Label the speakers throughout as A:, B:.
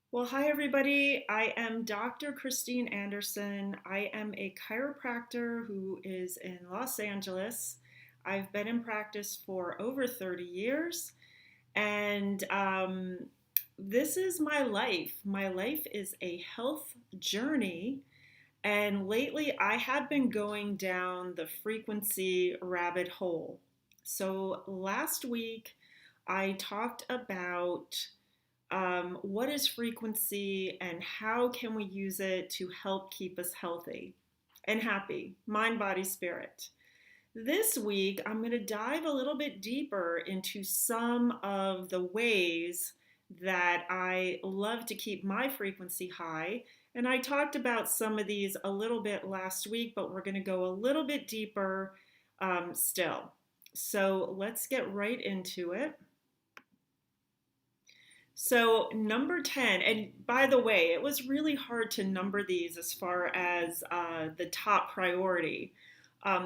A: Well, hi everybody. I am Dr. Christine Anderson. I am a chiropractor who is in Los Angeles. I've been in practice for over 30 years, and this is my life. My life is a health journey, and lately I have been going down the frequency rabbit hole. So last week I talked about what is frequency and how can we use it to help keep us healthy and happy, mind, body, spirit. This week, I'm going to dive a little bit deeper into some of the ways that I love to keep my frequency high. And I talked about some of these a little bit last week, but we're going to go a little bit deeper still. So let's get right into it. So, number 10, and by the way, it was really hard to number these as far as the top priority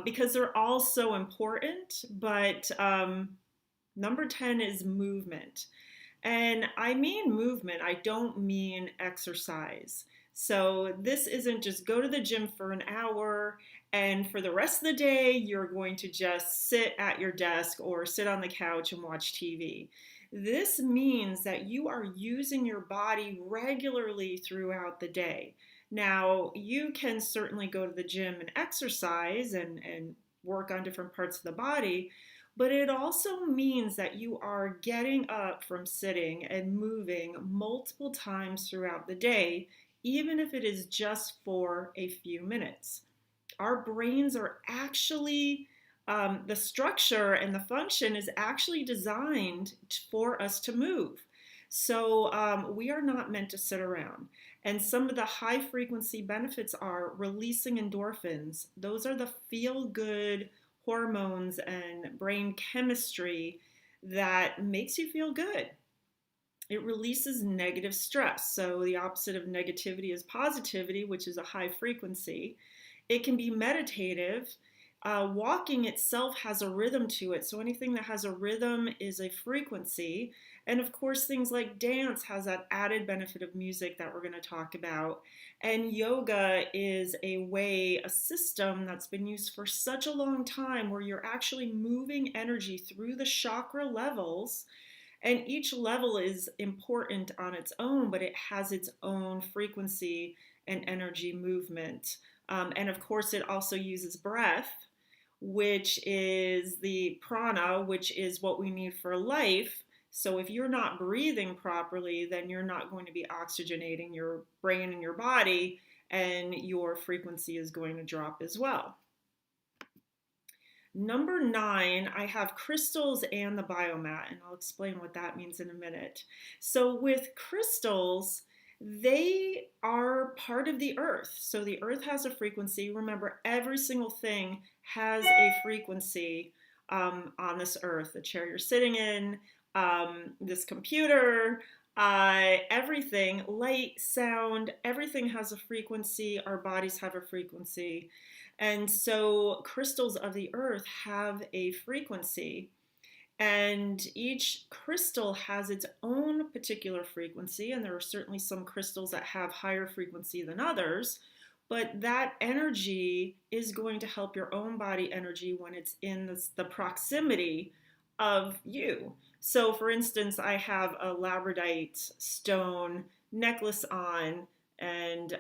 A: because they're all so important. But number 10 is movement. And I mean movement, I don't mean exercise. So, this isn't just go to the gym for an hour and for the rest of the day, you're going to just sit at your desk or sit on the couch and watch TV. This means that you are using your body regularly throughout the day. Now, you can certainly go to the gym and exercise and work on different parts of the body, but it also means that you are getting up from sitting and moving multiple times throughout the day, even if it is just for a few minutes. Our brains are actually the structure and the function is actually designed for us to move. So we are not meant to sit around. And some of the high frequency benefits are releasing endorphins. Those are the feel good hormones and brain chemistry that makes you feel good. It releases negative stress. So the opposite of negativity is positivity, which is a high frequency. It can be meditative. Walking itself has a rhythm to it. So anything that has a rhythm is a frequency. And of course, things like dance has that added benefit of music that we're going to talk about. And yoga is a way, a system that's been used for such a long time where you're actually moving energy through the chakra levels. And each level is important on its own, but it has its own frequency and energy movement. And of course, it also uses breath, which is the prana, which is what we need for life. So if you're not breathing properly, then you're not going to be oxygenating your brain and your body, and your frequency is going to drop as well. Number 9, I have crystals and the biomat, and I'll explain what that means in a minute. So with crystals, they are part of the earth. So the earth has a frequency. Remember, every single thing has a frequency on this earth. The chair you're sitting in, this computer, everything, light, sound, everything has a frequency. Our bodies have a frequency. And so crystals of the earth have a frequency, and each crystal has its own particular frequency, and there are certainly some crystals that have higher frequency than others, but that energy is going to help your own body energy when it's in the proximity of you. So for instance, I have a labradorite stone necklace on, and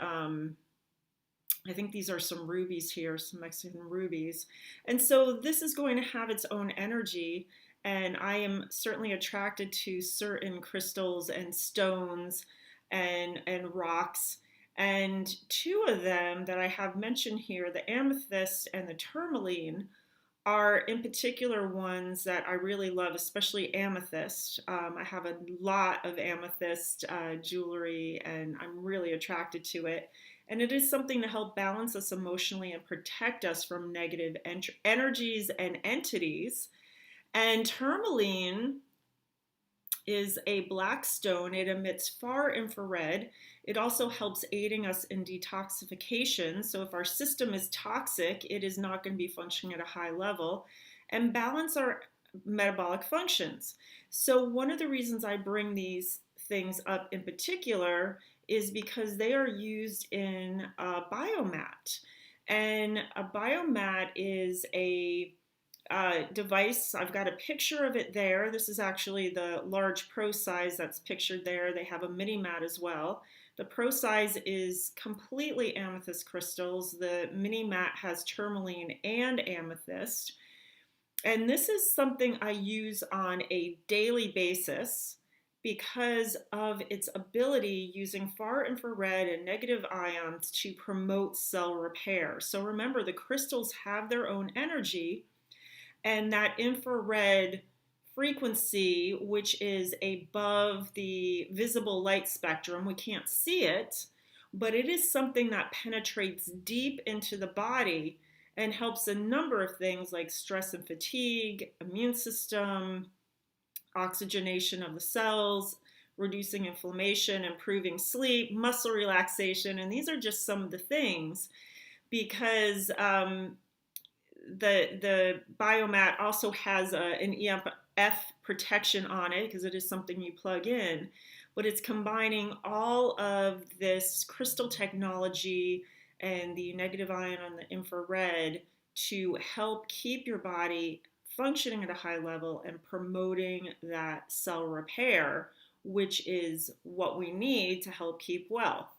A: I think these are some rubies here, some Mexican rubies. And so this is going to have its own energy. And I am certainly attracted to certain crystals and stones and rocks. And two of them that I have mentioned here, the amethyst and the tourmaline, are in particular ones that I really love, especially amethyst. I have a lot of amethyst jewelry, and I'm really attracted to it. And it is something to help balance us emotionally and protect us from negative energies and entities. And tourmaline is a black stone. It emits far infrared. It also helps aiding us in detoxification. So if our system is toxic, it is not going to be functioning at a high level, and balance our metabolic functions. So one of the reasons I bring these things up in particular is because they are used in Biomat. And a Biomat is a device. I've got a picture of it there. This is actually the large pro size that's pictured there. They have a mini mat as well. The pro size is completely amethyst crystals. The mini mat has tourmaline and amethyst. And this is something I use on a daily basis because of its ability using far infrared and negative ions to promote cell repair. So remember, the crystals have their own energy, and that infrared frequency, which is above the visible light spectrum, we can't see it, but it is something that penetrates deep into the body and helps a number of things like stress and fatigue, immune system, oxygenation of the cells, reducing inflammation, improving sleep, muscle relaxation. And these are just some of the things, because the Biomat also has an EMF protection on it because it is something you plug in, but it's combining all of this crystal technology and the negative ion on the infrared to help keep your body functioning at a high level and promoting that cell repair, which is what we need to help keep well.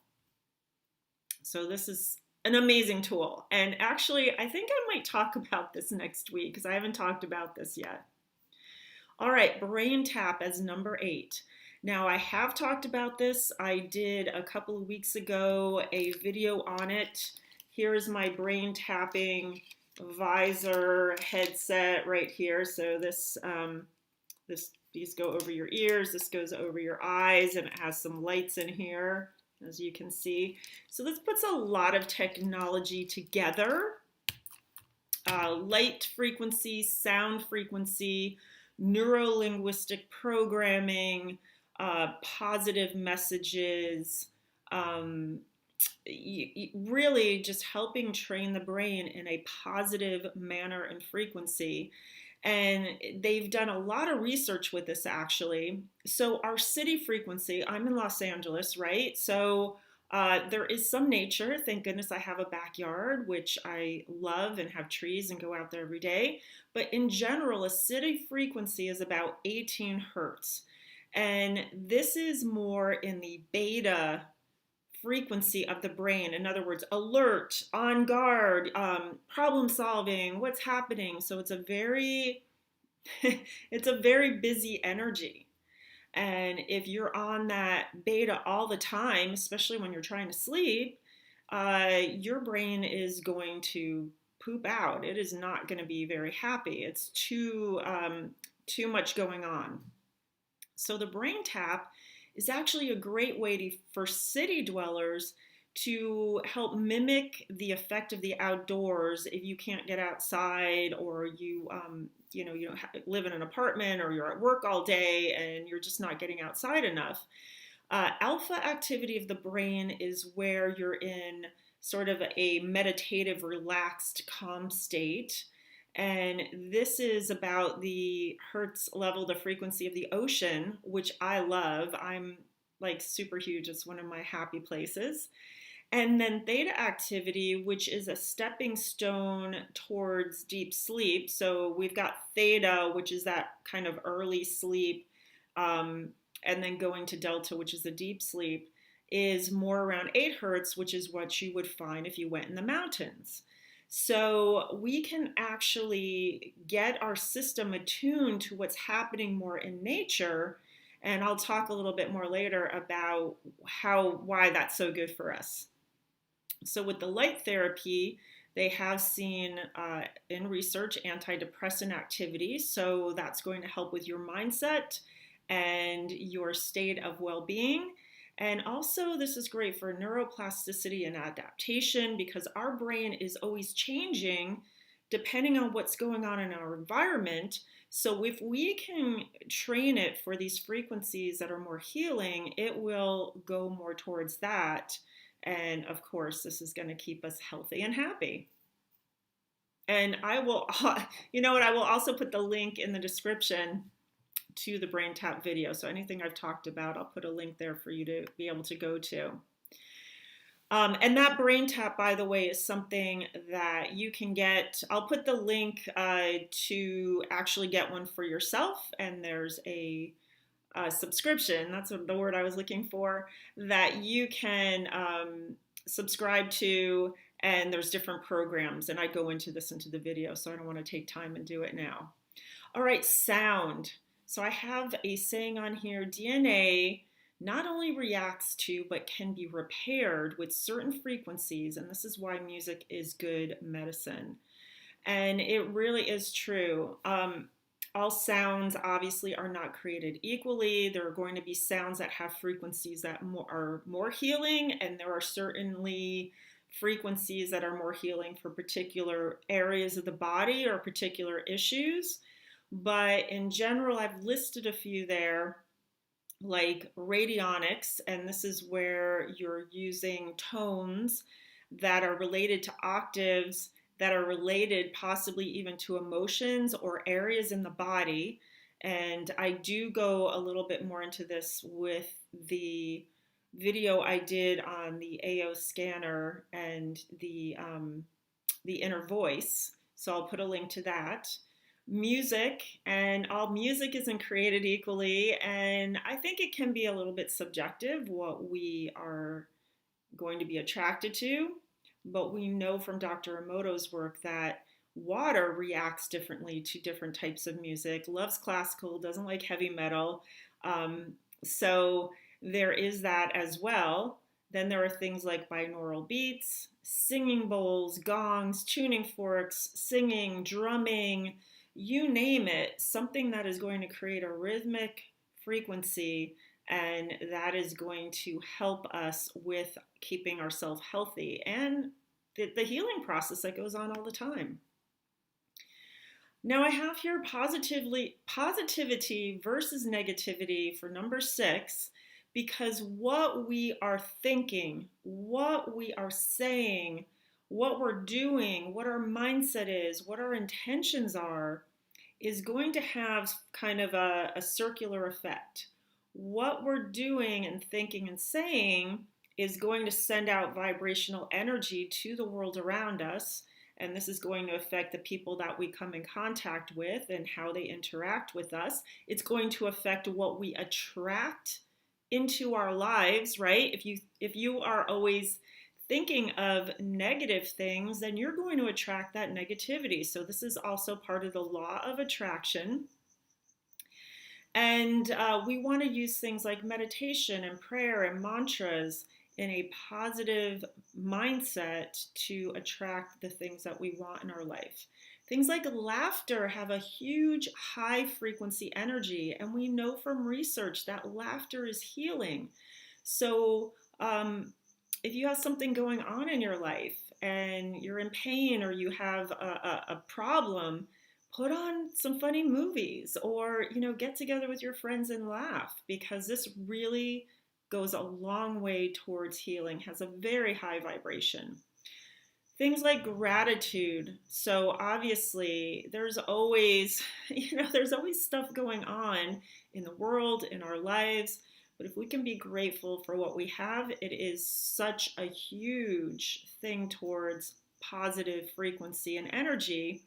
A: So this is an amazing tool. And actually, I think I might talk about this next week because I haven't talked about this yet. All right, BrainTap as number 8. Now, I have talked about this. I did a couple of weeks ago a video on it. Here's my brain tapping visor headset right here. So these go over your ears, this goes over your eyes, and it has some lights in here, as you can see. So this puts a lot of technology together. Light frequency, sound frequency, neuro-linguistic programming, positive messages, really just helping train the brain in a positive manner and frequency. And they've done a lot of research with this, actually. So our city frequency, I'm in Los Angeles, right? So there is some nature. Thank goodness I have a backyard, which I love, and have trees and go out there every day. But in general, a city frequency is about 18 hertz. And this is more in the beta frequency of the brain. In other words, alert, on guard, problem solving, what's happening. So it's a very, it's a very busy energy. And if you're on that beta all the time, especially when you're trying to sleep, your brain is going to poop out. It is not going to be very happy. It's too much going on. So the BrainTap is actually a great way for city dwellers to help mimic the effect of the outdoors if you can't get outside, or you don't live in an apartment, or you're at work all day and you're just not getting outside enough. Alpha activity of the brain is where you're in sort of a meditative, relaxed, calm state. And this is about the hertz level, the frequency of the ocean, which I love. I'm like super huge. It's one of my happy places. And then theta activity, which is a stepping stone towards deep sleep. So we've got theta, which is that kind of early sleep, and then going to delta, which is the deep sleep, is more around 8 hertz, which is what you would find if you went in the mountains. So we can actually get our system attuned to what's happening more in nature. And I'll talk a little bit more later about why that's so good for us. So with the light therapy, they have seen in research antidepressant activity. So that's going to help with your mindset and your state of well-being. And also, this is great for neuroplasticity and adaptation, because our brain is always changing depending on what's going on in our environment. So if we can train it for these frequencies that are more healing, it will go more towards that. And of course, this is going to keep us healthy and happy. And I will, I will also put the link in the description to the BrainTap video. So anything I've talked about, I'll put a link there for you to be able to go to. And that BrainTap, by the way, is something that you can get. I'll put the link to actually get one for yourself. And there's a subscription, that's the word I was looking for, that you can subscribe to. And there's different programs. And I go into the video, so I don't want to take time and do it now. All right, sound. So I have a saying on here, DNA not only reacts to, but can be repaired with certain frequencies, and this is why music is good medicine. And it really is true. All sounds obviously are not created equally. There are going to be sounds that have frequencies that are more healing, and there are certainly frequencies that are more healing for particular areas of the body or particular issues. But in general, I've listed a few there, like radionics, and this is where you're using tones that are related to octaves, that are related possibly even to emotions or areas in the body. And I do go a little bit more into this with the video I did on the AO scanner and the inner voice. So I'll put a link to that. Music, and all music isn't created equally, and I think it can be a little bit subjective what we are going to be attracted to, but we know from Dr. Emoto's work that water reacts differently to different types of music, loves classical, doesn't like heavy metal, so there is that as well. Then there are things like binaural beats, singing bowls, gongs, tuning forks, singing, drumming, you name it, something that is going to create a rhythmic frequency, and that is going to help us with keeping ourselves healthy and the healing process that goes on all the time. Now I have here positivity versus negativity for number 6, because what we are thinking, what we are saying, what we're doing, what our mindset is, what our intentions are, is going to have kind of a circular effect. What we're doing and thinking and saying is going to send out vibrational energy to the world around us, and this is going to affect the people that we come in contact with and how they interact with us. It's going to affect what we attract into our lives, right? If you are always thinking of negative things, then you're going to attract that negativity. So this is also part of the law of attraction. And we want to use things like meditation and prayer and mantras in a positive mindset to attract the things that we want in our life. Things like laughter have a huge high frequency energy, and we know from research that laughter is healing. So if you have something going on in your life and you're in pain or you have a problem, put on some funny movies, or get together with your friends and laugh, because this really goes a long way towards healing, has a very high vibration. Things like gratitude. So obviously there's always stuff going on in the world, in our lives. But if we can be grateful for what we have, it is such a huge thing towards positive frequency and energy.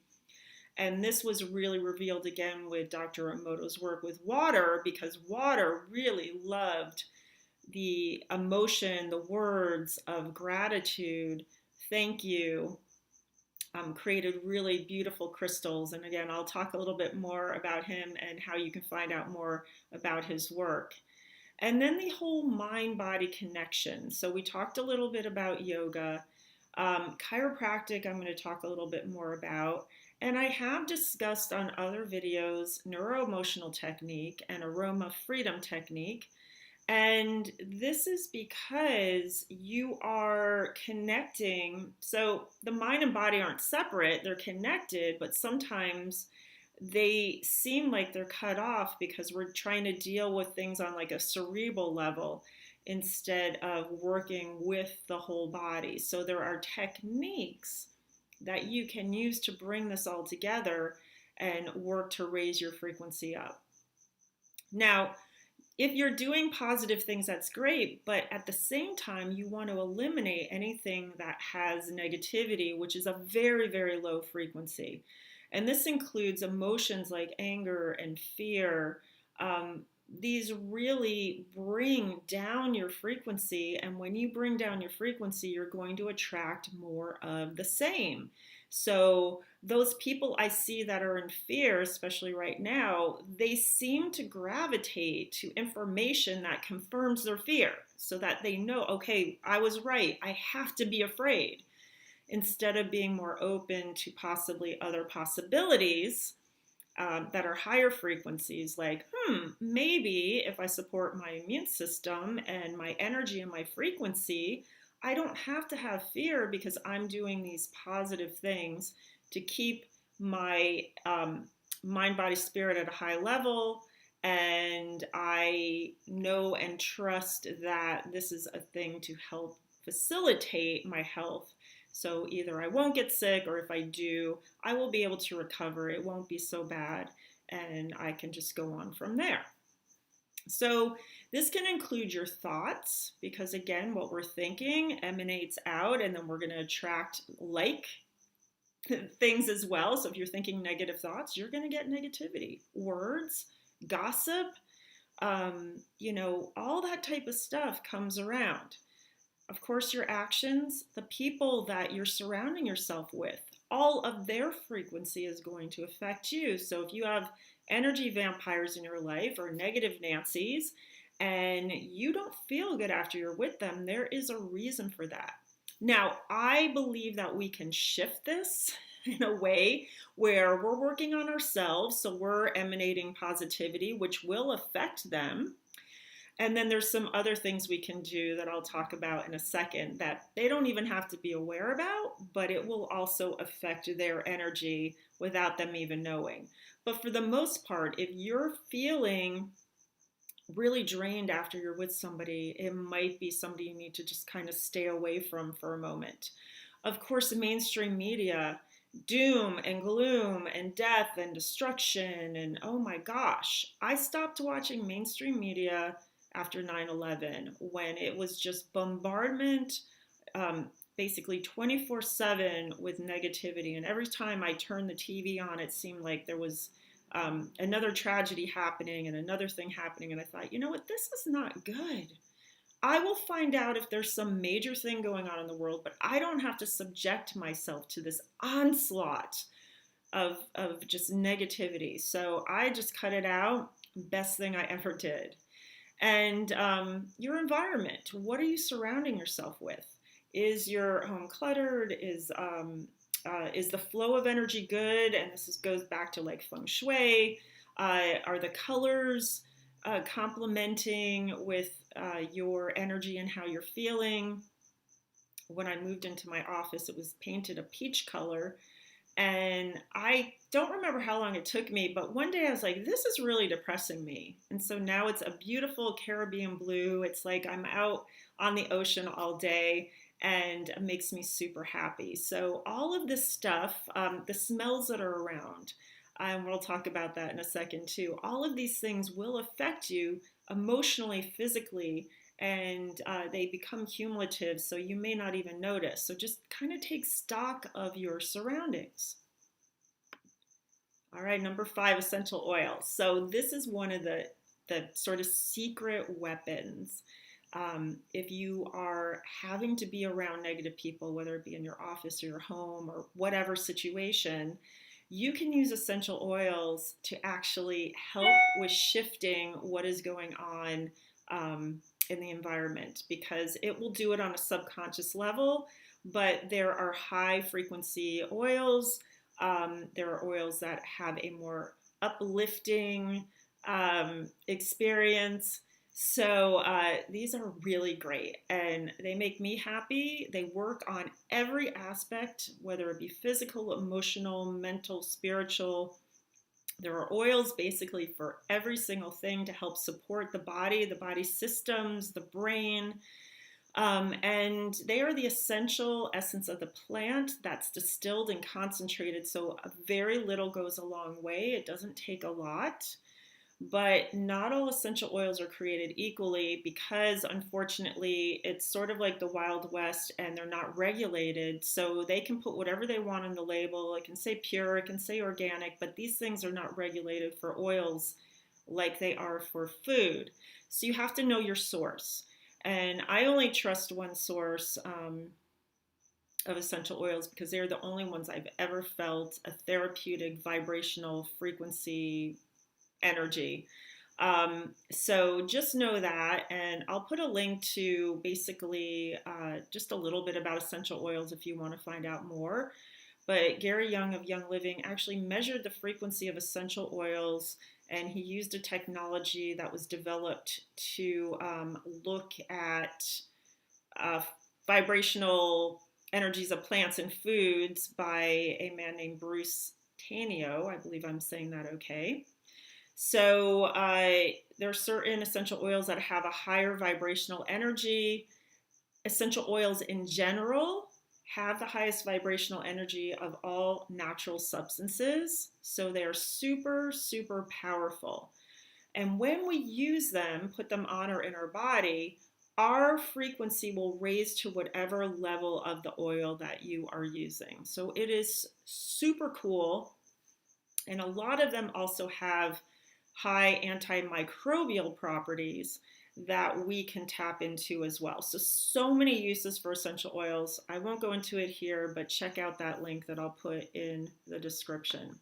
A: And this was really revealed again with Dr. Emoto's work with water, because water really loved the emotion, the words of gratitude, thank you, created really beautiful crystals. And again, I'll talk a little bit more about him and how you can find out more about his work. And then the whole mind-body connection. So we talked a little bit about yoga. Chiropractic, I'm going to talk a little bit more about. And I have discussed on other videos neuroemotional technique and aroma freedom technique. And this is because you are connecting. So the mind and body aren't separate, they're connected, but sometimes they seem like they're cut off because we're trying to deal with things on like a cerebral level instead of working with the whole body. So there are techniques that you can use to bring this all together and work to raise your frequency up. Now, if you're doing positive things, that's great, but at the same time, you want to eliminate anything that has negativity, which is a very, very low frequency. And this includes emotions like anger and fear. These really bring down your frequency. And when you bring down your frequency, you're going to attract more of the same. So those people I see that are in fear, especially right now, they seem to gravitate to information that confirms their fear so that they know, okay, I was right. I have to be afraid, instead of being more open to possibly other possibilities that are higher frequencies, like, maybe if I support my immune system and my energy and my frequency, I don't have to have fear because I'm doing these positive things to keep my mind, body, spirit at a high level. And I know and trust that this is a thing to help facilitate my health. So either I won't get sick, or if I do, I will be able to recover. It won't be so bad, and I can just go on from there. So this can include your thoughts, because again, what we're thinking emanates out, and then we're going to attract like things as well. So if you're thinking negative thoughts, you're going to get negativity. Words, gossip, all that type of stuff comes around. Of course, your actions, the people that you're surrounding yourself with, all of their frequency is going to affect you. So if you have energy vampires in your life or negative Nancys and you don't feel good after you're with them, there is a reason for that. Now, I believe that we can shift this in a way where we're working on ourselves, so we're emanating positivity, which will affect them. And then there's some other things we can do that I'll talk about in a second that they don't even have to be aware about, but it will also affect their energy without them even knowing. But for the most part, if you're feeling really drained after you're with somebody, it might be somebody you need to just kind of stay away from for a moment. Of course, the mainstream media, doom and gloom and death and destruction, and oh my gosh, I stopped watching mainstream media after 9/11, when it was just bombardment, basically 24/7 with negativity. And every time I turned the TV on, it seemed like there was another tragedy happening and another thing happening. And I thought, you know what, this is not good. I will find out if there's some major thing going on in the world, but I don't have to subject myself to this onslaught of just negativity. So I just cut it out. Best thing I ever did. And your environment, what are you surrounding yourself with? Is your home cluttered? Is the flow of energy good? And goes back to like feng shui. Are the colors complementing with your energy and how you're feeling? When I moved into my office, it was painted a peach color. And I don't remember how long it took me, but one day I was like, this is really depressing me. And so now it's a beautiful Caribbean blue. It's like I'm out on the ocean all day, and it makes me super happy. So all of this stuff, the smells that are around, and we'll talk about that in a second too, all of these things will affect you emotionally, physically, and they become cumulative, so you may not even notice. So just kind of take stock of your surroundings. All right, number 5, essential oils. So this is one of the sort of secret weapons. If you are having to be around negative people, whether it be in your office or your home or whatever situation, you can use essential oils to actually help with shifting what is going on in the environment, because it will do it on a subconscious level. But there are high frequency oils. There are oils that have a more uplifting experience. So these are really great, and they make me happy. They work on every aspect, whether it be physical, emotional, mental, spiritual. There are oils basically for every single thing to help support the body systems, the brain. And they are the essential essence of the plant that's distilled and concentrated. So very little goes a long way. It doesn't take a lot. But not all essential oils are created equally because, unfortunately, it's sort of like the Wild West and they're not regulated. So they can put whatever they want on the label. It can say pure, it can say organic, but these things are not regulated for oils like they are for food. So you have to know your source. And I only trust one source of essential oils because they're the only ones I've ever felt a therapeutic vibrational frequency energy. So just know that, and I'll put a link to basically just a little bit about essential oils if you want to find out more. But Gary Young of Young Living actually measured the frequency of essential oils, and he used a technology that was developed to look at uh, vibrational energies of plants and foods by a man named Bruce Tanio. I believe I'm saying that okay. So there are certain essential oils that have a higher vibrational energy. Essential oils in general have the highest vibrational energy of all natural substances. So they are super, super powerful. And when we use them, put them on or in our body, our frequency will raise to whatever level of the oil that you are using. So it is super cool. And a lot of them also have high antimicrobial properties that we can tap into as well. So many uses for essential oils. I won't go into it here, but check out that link that I'll put in the description.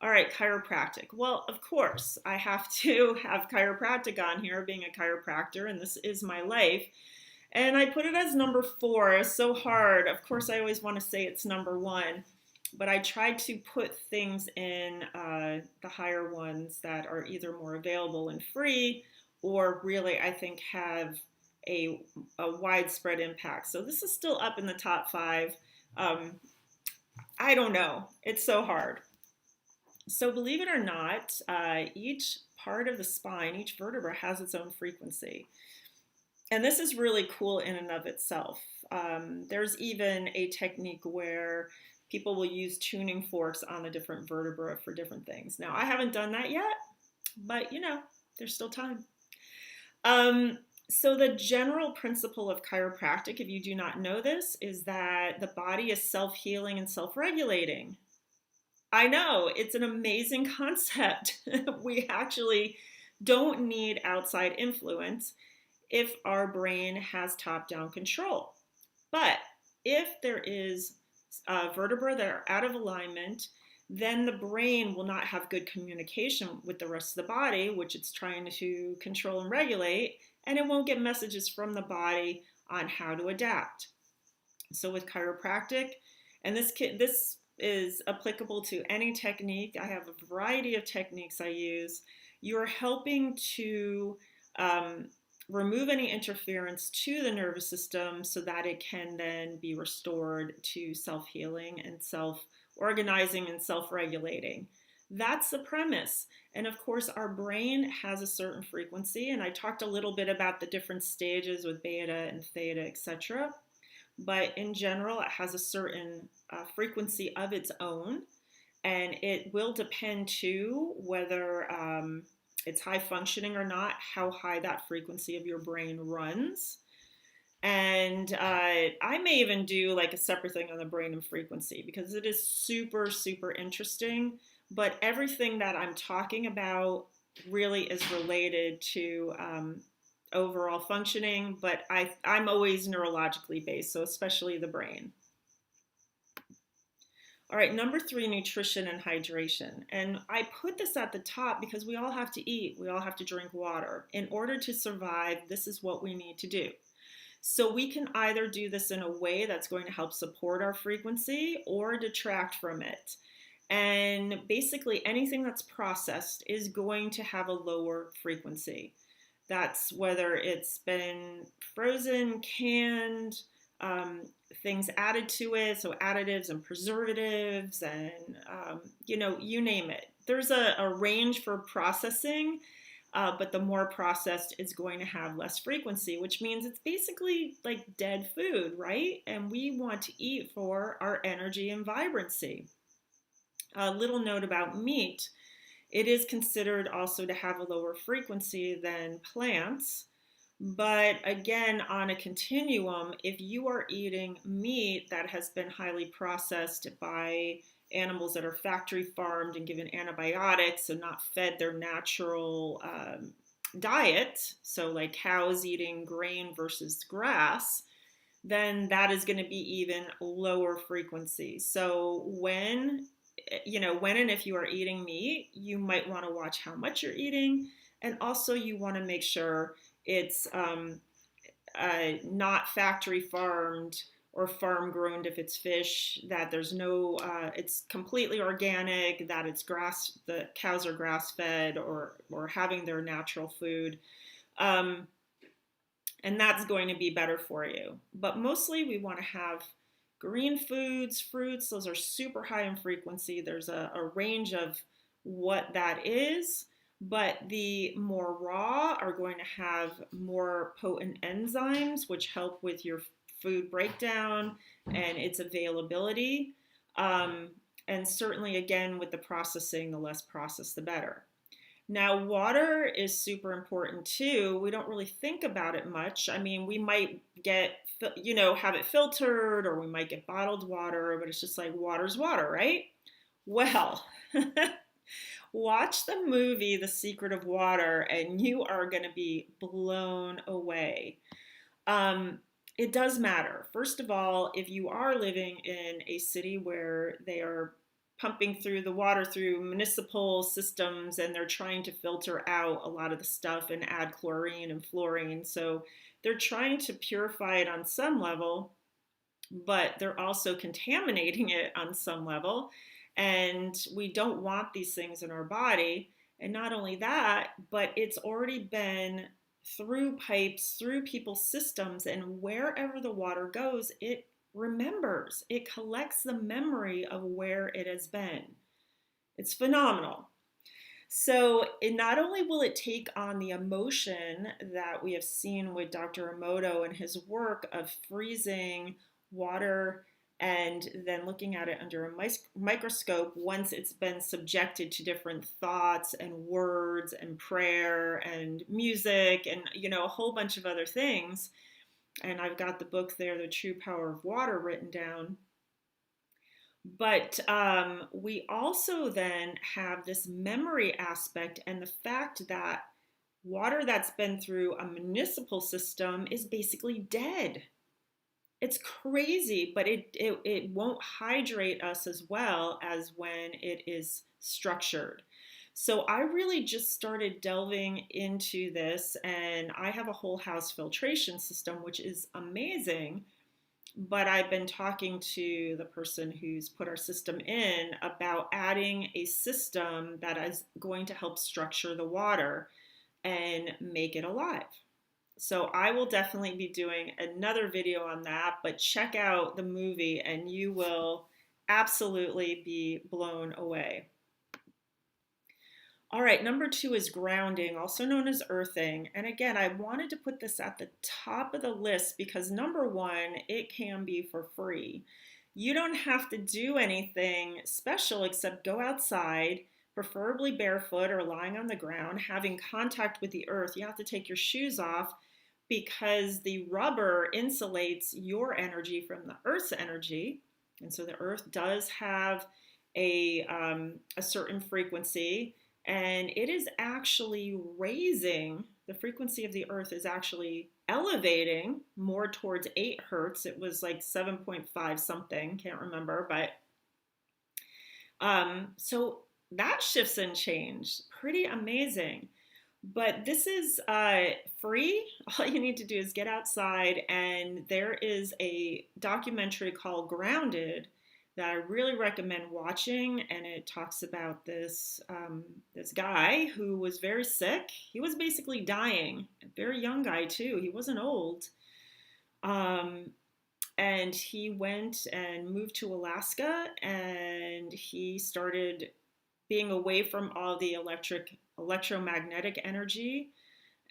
A: All right, chiropractic. Well, of course, I have to have chiropractic on here, being a chiropractor, and this is my life. And I put it as number 4. It's so hard. Of course, I always want to say it's number 1, but I tried to put things in the higher ones that are either more available and free or really, I think, have a widespread impact. So this is still up in the top 5. I don't know. It's so hard. So believe it or not, each part of the spine, each vertebra has its own frequency. And this is really cool in and of itself. There's even a technique where people will use tuning forks on the different vertebra for different things. Now, I haven't done that yet, but there's still time. So the general principle of chiropractic, if you do not know this, is that the body is self-healing and self-regulating. I know, it's an amazing concept. We actually don't need outside influence if our brain has top-down control. But if there is vertebrae that are out of alignment, then the brain will not have good communication with the rest of the body, which it's trying to control and regulate, and it won't get messages from the body on how to adapt. So with chiropractic, and this is applicable to any technique. I have a variety of techniques I use. You're helping to remove any interference to the nervous system so that it can then be restored to self-healing and self-organizing and self-regulating. That's the premise. And of course, our brain has a certain frequency, and I talked a little bit about the different stages with beta and theta, etc. But in general, it has a certain frequency of its own, and it will depend too whether it's high functioning or not, how high that frequency of your brain runs. And I may even do like a separate thing on the brain and frequency because it is super, super interesting. But everything that I'm talking about really is related to overall functioning, but I'm always neurologically based, so especially the brain. All right, number 3, nutrition and hydration. And I put this at the top because we all have to eat, we all have to drink water. In order to survive, this is what we need to do. So we can either do this in a way that's going to help support our frequency or detract from it. And basically anything that's processed is going to have a lower frequency. That's whether it's been frozen, canned, things added to it, so additives and preservatives and, you name it. There's a range for processing, but the more processed is going to have less frequency, which means it's basically like dead food, right? And we want to eat for our energy and vibrancy. A little note about meat It is considered also to have a lower frequency than plants. But again, on a continuum, if you are eating meat that has been highly processed by animals that are factory farmed and given antibiotics and not fed their natural diet, so like cows eating grain versus grass, then that is going to be even lower frequency. So when and if you are eating meat, you might want to watch how much you're eating, and also you want to make sure it's not factory farmed or farm grown if it's fish, that there's no, it's completely organic, that it's the cows are grass fed or having their natural food. And that's going to be better for you. But mostly we want to have green foods, fruits, those are super high in frequency. There's a range of what that is, but the more raw are going to have more potent enzymes, which help with your food breakdown and its availability. And certainly, again, with the processing, the less processed, the better. Now, water is super important too. We don't really think about it much. I mean, we might have it filtered, or we might get bottled water, but it's just like water's water, right? Well, watch the movie The Secret of Water and you are going to be blown away. It does matter. First of all, if you are living in a city where they are pumping through the water through municipal systems and they're trying to filter out a lot of the stuff and add chlorine and fluorine, so they're trying to purify it on some level, but they're also contaminating it on some level. And we don't want these things in our body. And not only that, but it's already been through pipes, through people's systems, and wherever the water goes, it remembers. It collects the memory of where it has been. It's phenomenal. So not only will it take on the emotion that we have seen with Dr. Emoto and his work of freezing water and then looking at it under a microscope once it's been subjected to different thoughts and words and prayer and music and, a whole bunch of other things. And I've got the book there, The True Power of Water, written down. But we also then have this memory aspect and the fact that water that's been through a municipal system is basically dead. It's crazy, but it won't hydrate us as well as when it is structured. So I really just started delving into this, and I have a whole house filtration system, which is amazing. But I've been talking to the person who's put our system in about adding a system that is going to help structure the water and make it alive. So I will definitely be doing another video on that, but check out the movie and you will absolutely be blown away. All right, number 2 is grounding, also known as earthing. And again, I wanted to put this at the top of the list because number 1, it can be for free. You don't have to do anything special except go outside, preferably barefoot or lying on the ground, having contact with the earth. You have to take your shoes off because the rubber insulates your energy from the earth's energy. And so the earth does have a certain frequency, and it is actually raising, the frequency of the earth is actually elevating more towards 8 hertz. It was like 7.5 something, can't remember, but so that shifts and change. Pretty amazing. But this is free. All you need to do is get outside, and there is a documentary called Grounded that I really recommend watching, and it talks about this guy who was very sick. He was basically dying. A very young guy too. He wasn't old. And he went and moved to Alaska, and he started being away from all the electromagnetic energy,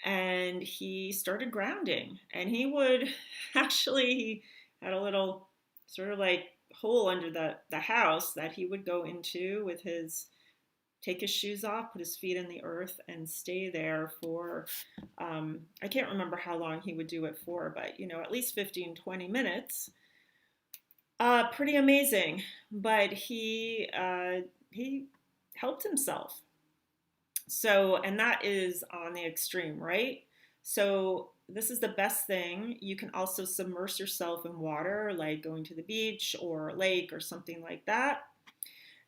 A: and he started grounding. And he would he had a little sort of like hole under the house that he would go into with his take his shoes off, put his feet in the earth, and stay there for, I can't remember how long he would do it for, but at least 15, 20 minutes. Pretty amazing. But he helped himself. So, and that is on the extreme, right? So this is the best thing. You can also submerge yourself in water, like going to the beach or a lake or something like that.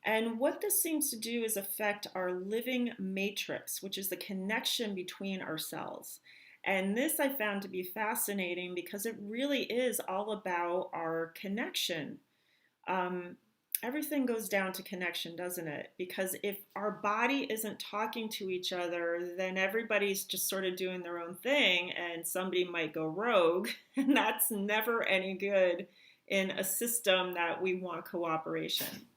A: And what this seems to do is affect our living matrix, which is the connection between our cells. And this I found to be fascinating because it really is all about our connection. Everything goes down to connection, doesn't it? Because if our body isn't talking to each other, then everybody's just sort of doing their own thing and somebody might go rogue. And that's never any good in a system that we want cooperation.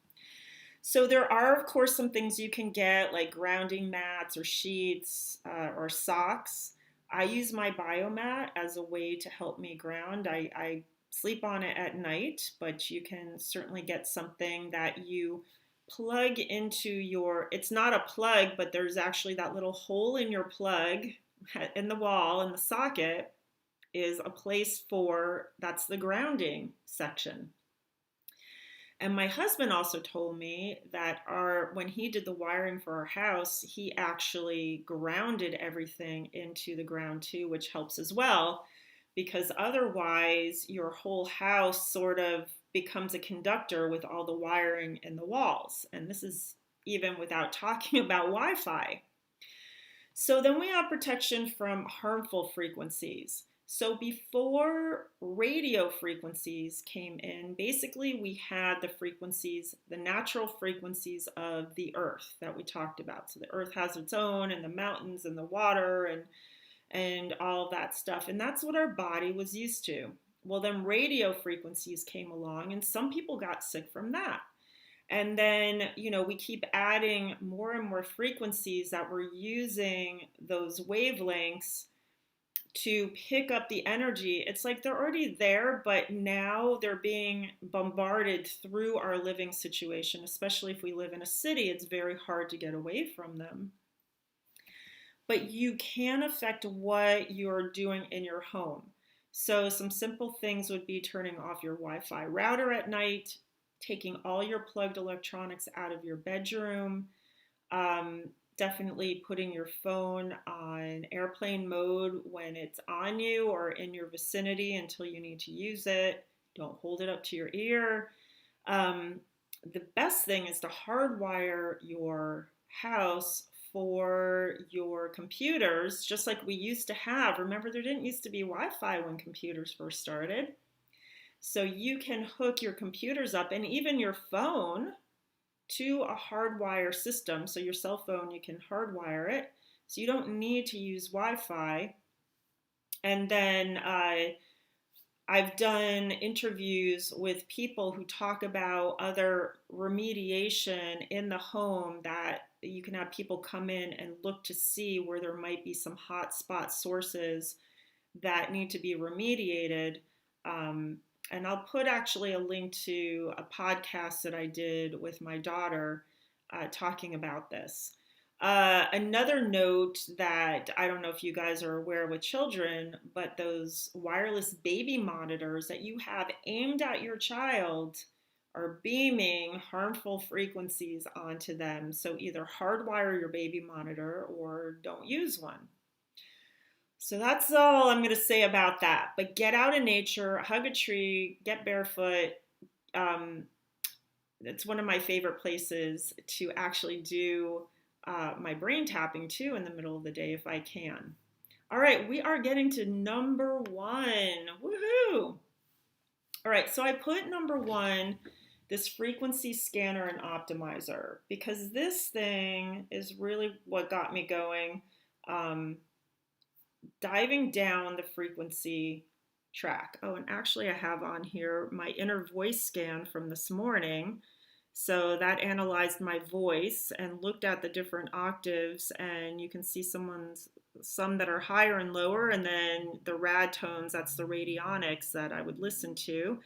A: So there are, of course, some things you can get like grounding mats or sheets or socks. I use my Biomat as a way to help me ground. I sleep on it at night, but you can certainly get something that you plug into your, it's not a plug, but there's actually that little hole in your plug in the wall, in the socket, is a place for, that's the grounding section. And my husband also told me that when he did the wiring for our house, he actually grounded everything into the ground too, which helps as well, because otherwise your whole house sort of becomes a conductor with all the wiring in the walls. And this is even without talking about Wi-Fi. So then we have protection from harmful frequencies. So before radio frequencies came in, basically we had the frequencies, the natural frequencies of the earth that we talked about. So the earth has its own, and the mountains and the water and all of that stuff. And that's what our body was used to. Well, then radio frequencies came along and some people got sick from that. And then, we keep adding more and more frequencies that we're using those wavelengths to pick up the energy. It's like they're already there, but now they're being bombarded through our living situation, especially if we live in a city. It's very hard to get away from them. But you can affect what you're doing in your home. So some simple things would be turning off your Wi-Fi router at night, taking all your plugged electronics out of your bedroom, definitely putting your phone on airplane mode when it's on you or in your vicinity until you need to use it. Don't hold it up to your ear. The best thing is to hardwire your house for your computers, just like we used to have. Remember, there didn't used to be Wi-Fi when computers first started. So you can hook your computers up and even your phone to a hardwire system. So your cell phone, you can hardwire it. So you don't need to use Wi-Fi. And then I've done interviews with people who talk about other remediation in the home that you can have people come in and look to see where there might be some hot spot sources that need to be remediated. And I'll put actually a link to a podcast that I did with my daughter talking about this. Another note that I don't know if you guys are aware with children, but those wireless baby monitors that you have aimed at your child are beaming harmful frequencies onto them. So either hardwire your baby monitor or don't use one. So that's all I'm going to say about that. But get out in nature, hug a tree, get barefoot. It's one of my favorite places to actually do my brain tapping too in the middle of the day if I can. All right, we are getting to number 1. Woohoo! All right, so I put number 1, this frequency scanner and optimizer, because this thing is really what got me going. Diving down the frequency track. Oh, and actually I have on here my inner voice scan from this morning. So that analyzed my voice and looked at the different octaves, and you can see some that are higher and lower, and then the rad tones, that's the radionics that I would listen to.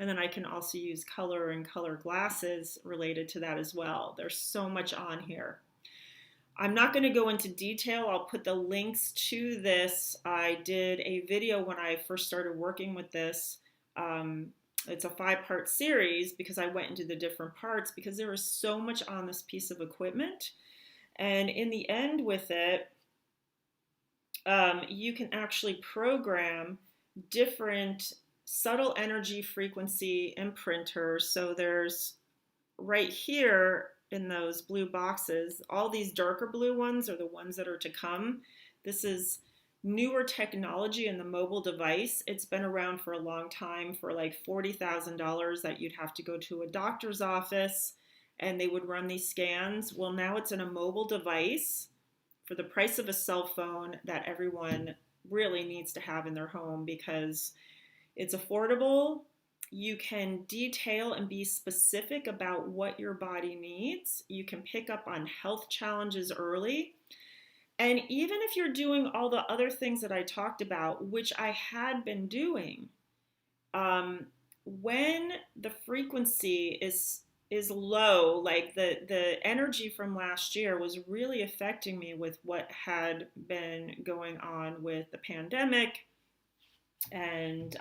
A: And then I can also use color and color glasses related to that as well. There's so much on here. I'm not going to go into detail. I'll put the links to this. I did a video when I first started working with this. It's a 5-part series because I went into the different parts because there was so much on this piece of equipment. And in the end with it, you can actually program different subtle energy frequency imprinters. So there's right here in those blue boxes, all these darker blue ones are the ones that are to come. This is newer technology in the mobile device. It's been around for a long time for like $40,000 that you'd have to go to a doctor's office and they would run these scans. Well, now it's in a mobile device for the price of a cell phone that everyone really needs to have in their home because it's affordable. You can detail and be specific about what your body needs. You can pick up on health challenges early. And even if you're doing all the other things that I talked about, which I had been doing, when the frequency is low, like the energy from last year was really affecting me with what had been going on with the pandemic and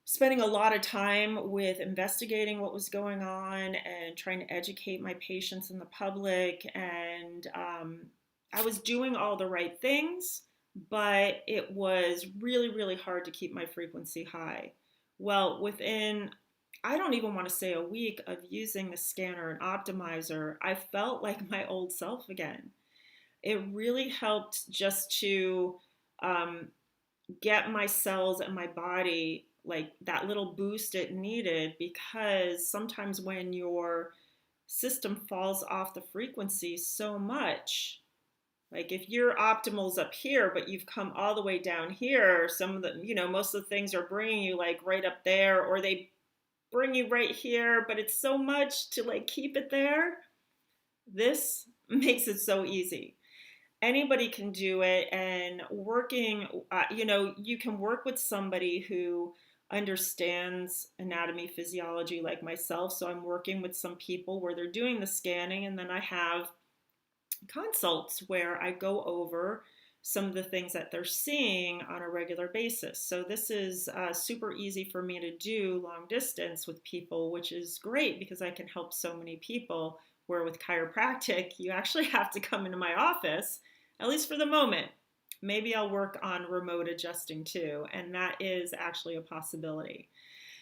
A: spending a lot of time with investigating what was going on and trying to educate my patients and the public. And I was doing all the right things, but it was really, really hard to keep my frequency high. Well, within, I don't even want to say a week of using the scanner and optimizer, I felt like my old self again. It really helped just to get my cells and my body like that little boost it needed, because sometimes when your system falls off the frequency so much, like if your optimal's up here, but you've come all the way down here, some of the, most of the things are bringing you like right up there, or they bring you right here, but it's so much to like keep it there. This makes it so easy. Anybody can do it, and working, you can work with somebody who understands anatomy, physiology like myself. So I'm working with some people where they're doing the scanning, and then I have consults where I go over some of the things that they're seeing on a regular basis. So this is super easy for me to do long distance with people, which is great because I can help so many people, where with chiropractic, you actually have to come into my office, at least for the moment. Maybe I'll work on remote adjusting too, and that is actually a possibility.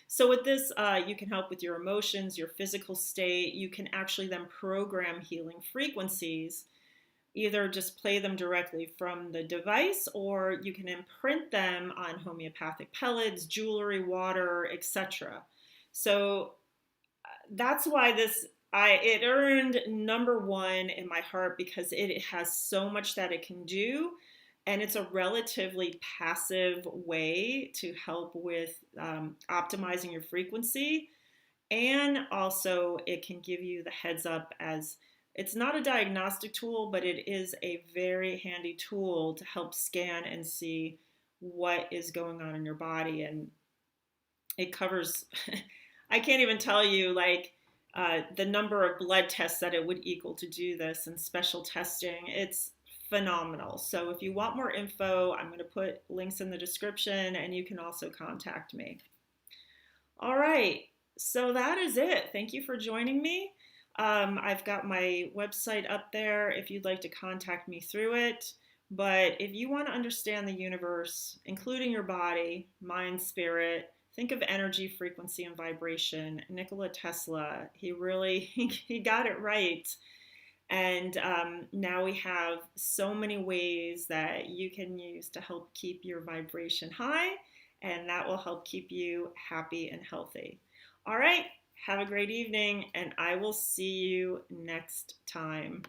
A: So with this, you can help with your emotions, your physical state. You can actually then program healing frequencies, either just play them directly from the device, or you can imprint them on homeopathic pellets, jewelry, water, etc. So that's why it earned #1 in my heart, because it has so much that it can do. And it's a relatively passive way to help with optimizing your frequency. And also it can give you the heads up, as it's not a diagnostic tool, but it is a very handy tool to help scan and see what is going on in your body. And it covers, I can't even tell you like the number of blood tests that it would equal to do this, and special testing. It's phenomenal. So if you want more info, I'm going to put links in the description, and you can also contact me. All right, so that is it. Thank you for joining me. I've got my website up there if you'd like to contact me through it. But if you want to understand the universe, including your body, mind, spirit, think of energy, frequency, and vibration. Nikola Tesla, he got it right. And now we have so many ways that you can use to help keep your vibration high, and that will help keep you happy and healthy. All right, have a great evening, and I will see you next time.